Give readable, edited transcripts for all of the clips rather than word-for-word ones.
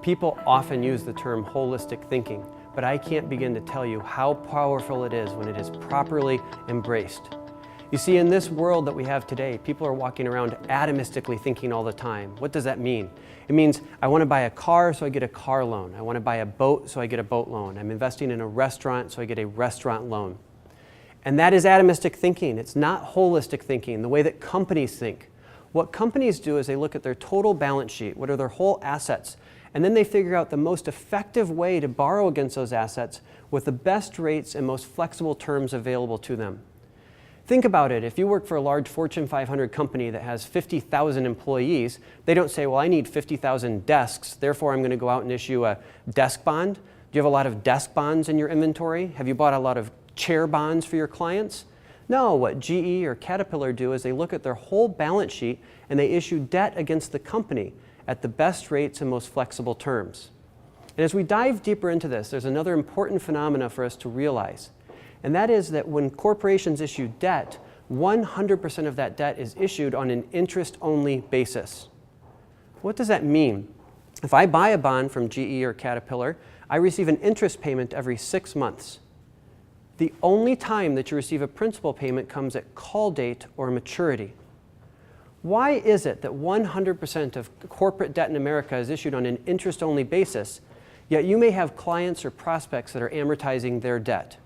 People often use the term holistic thinking, but I can't begin to tell you how powerful it is when it is properly embraced. You see, in this world that we have today, people are walking around atomistically thinking all the time. What does that mean? It means I want to buy a car, so I get a car loan. I want to buy a boat, so I get a boat loan. I'm investing in a restaurant, so I get a restaurant loan. And that is atomistic thinking. It's not holistic thinking, the way that companies think. What companies do is they look at their total balance sheet, what are their whole assets, and then they figure out the most effective way to borrow against those assets with the best rates and most flexible terms available to them. Think about it. If you work for a large Fortune 500 company that has 50,000 employees, they don't say, well, I need 50,000 desks, therefore I'm going to go out and issue a desk bond. Do you have a lot of desk bonds in your inventory? Have you bought a lot of chair bonds for your clients? No, what GE or Caterpillar do is they look at their whole balance sheet and they issue debt against the company at the best rates and most flexible terms. And as we dive deeper into this, there's another important phenomena for us to realize. And that is that when corporations issue debt, 100% of that debt is issued on an interest-only basis. What does that mean? If I buy a bond from GE or Caterpillar, I receive an interest payment every 6 months. The only time that you receive a principal payment comes at call date or maturity. Why is it that 100% of corporate debt in America is issued on an interest-only basis, yet you may have clients or prospects that are amortizing their debt?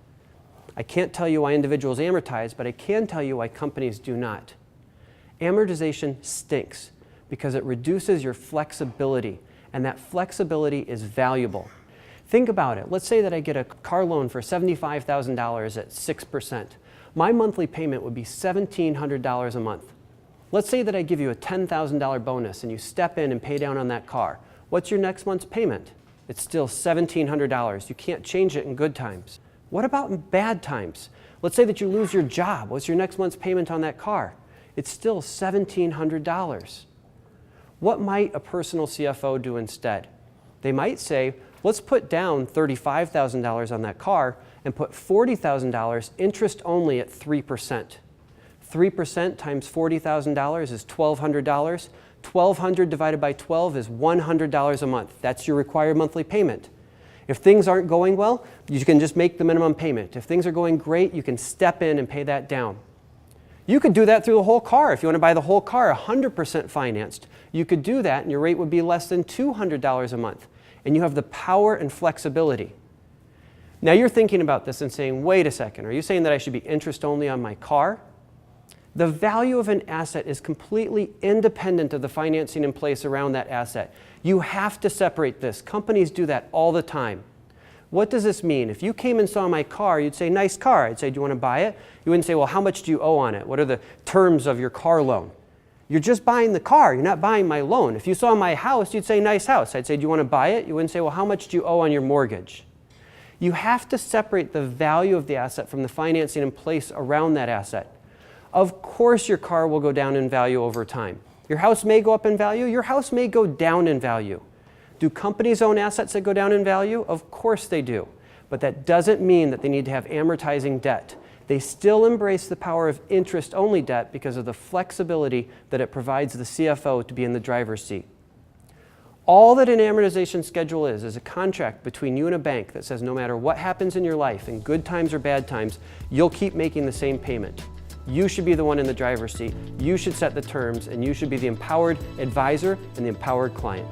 I can't tell you why individuals amortize, but I can tell you why companies do not. Amortization stinks because it reduces your flexibility, and that flexibility is valuable. Think about it. Let's say that I get a car loan for $75,000 at 6%. My monthly payment would be $1,700 a month. Let's say that I give you a $10,000 bonus and you step in and pay down on that car. What's your next month's payment? It's still $1,700. You can't change it in good times. What about in bad times? Let's say that you lose your job. What's your next month's payment on that car? It's still $1,700. What might a personal CFO do instead? They might say, let's put down $35,000 on that car and put $40,000 interest only at 3%. 3% times $40,000 is $1,200. $1,200 divided by 12 is $100 a month. That's your required monthly payment. If things aren't going well, you can just make the minimum payment. If things are going great, you can step in and pay that down. You could do that through the whole car. If you want to buy the whole car 100% financed, you could do that and your rate would be less than $200 a month. And you have the power and flexibility. Now you're thinking about this and saying, wait a second, are you saying that I should be interest only on my car? The value of an asset is completely independent of the financing in place around that asset. You have to separate this. Companies do that all the time. What does this mean? If you came and saw my car, you'd say, nice car. I'd say, do you want to buy it? You wouldn't say, well, how much do you owe on it? What are the terms of your car loan? You're just buying the car. You're not buying my loan. If you saw my house, you'd say, nice house. I'd say, do you want to buy it? You wouldn't say, well, how much do you owe on your mortgage? You have to separate the value of the asset from the financing in place around that asset. Of course your car will go down in value over time. Your house may go up in value. Your house may go down in value. Do companies own assets that go down in value? Of course they do. But that doesn't mean that they need to have amortizing debt. They still embrace the power of interest-only debt because of the flexibility that it provides the CFO to be in the driver's seat. All that an amortization schedule is a contract between you and a bank that says no matter what happens in your life, in good times or bad times, you'll keep making the same payment. You should be the one in the driver's seat. You should set the terms, and you should be the empowered advisor and the empowered client.